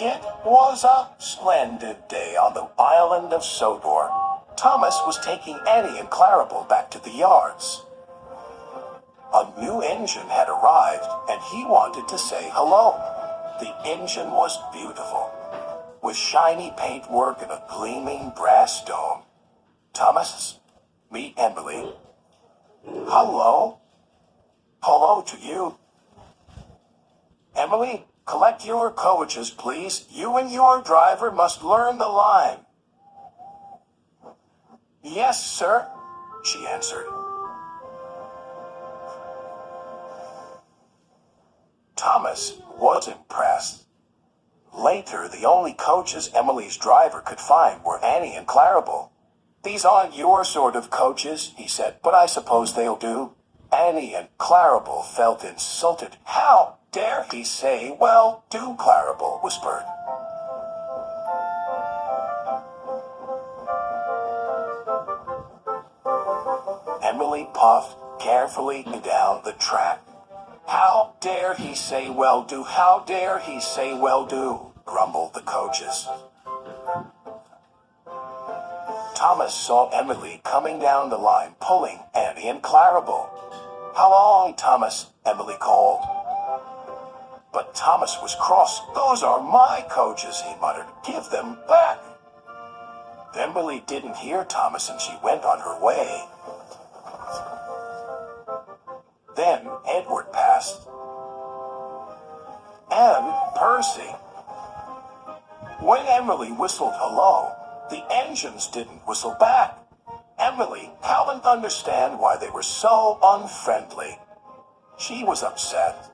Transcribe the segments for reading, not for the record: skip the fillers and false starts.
It was a splendid day on the island of Sodor. Thomas was taking Annie and Clarabelle back to the yards. A new engine had arrived, and he wanted to say hello. The engine was beautiful, with shiny paintwork and a gleaming brass dome. Thomas, meet Emily. Hello. Hello to you. Emily, collect your coaches, please. You and your driver must learn the line. Yes, sir, she answered. Thomas was impressed. Later, the only coaches Emily's driver could find were Annie and Clarabelle. These aren't your sort of coaches, he said, but I suppose they'll do. Annie and Clarabelle felt insulted. How dare he say, well, do, Clarabelle whispered. Emily puffed carefully down the track. How dare he say, well, do, how dare he say, well, do, grumbled the coaches. Thomas saw Emily coming down the line, pulling Annie and Clarabelle. How long, Thomas? Emily called. But Thomas was cross. Those are my coaches, he muttered. Give them back. Emily didn't hear Thomas, and she went on her way. Then Edward passed. And Percy. When Emily whistled hello, the engines didn't whistle back. Emily couldn't understand why they were so unfriendly. She was upset.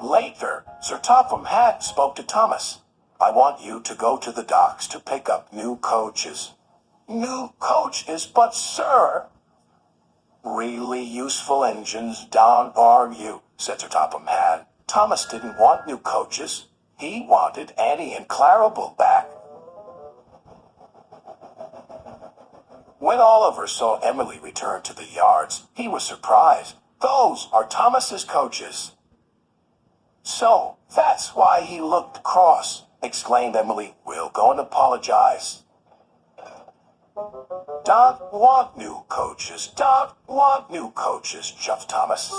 Later, Sir Topham Hatt spoke to Thomas. I want you to go to the docks to pick up new coaches. New coaches, but sir. Really useful engines, don't argue, said Sir Topham Hatt. Thomas didn't want new coaches. He wanted Annie and Clarabelle back. When Oliver saw Emily return to the yards, he was surprised. Those are Thomas's coaches. So, that's why he looked cross, exclaimed Emily. We'll go and apologize. Don't want new coaches, don't want new coaches, chuffed Thomas.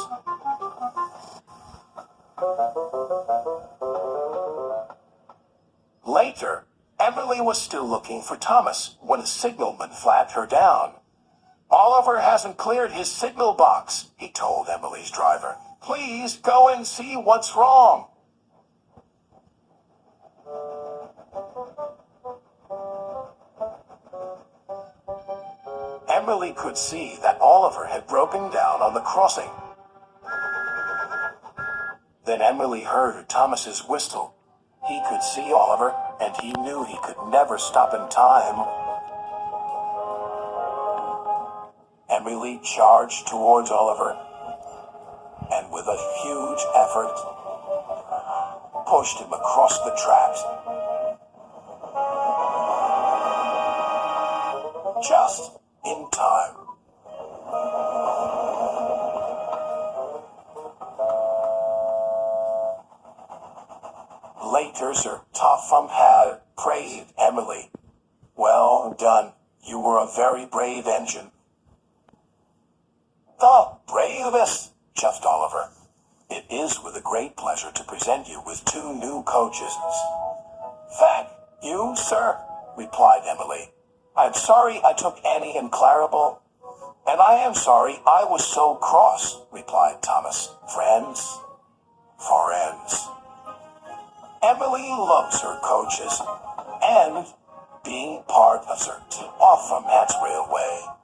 Later, Emily was still looking for Thomas when a signalman flagged her down. Oliver hasn't cleared his signal box, he told Emily's driver. Please go and see what's wrong. Emily could see that Oliver had broken down on the crossing. Then Emily heard Thomas's whistle. He could see Oliver, and he knew he could never stop in time. Emily charged towards Oliver, and with a huge effort, pushed him across the tracks. Just in time. Later, Sir Topham Hatt praised Emily. Well done. You were a very brave engine. The bravest, chuffed Oliver. It is with a great pleasure to present you with two new coaches. Thank you, sir, replied Emily. I'm sorry I took Annie and Clarabelle. And I am sorry I was so cross, replied Thomas. Friends? Friends. Emily loves her coaches and being part of Sir Topham Hatt's railway.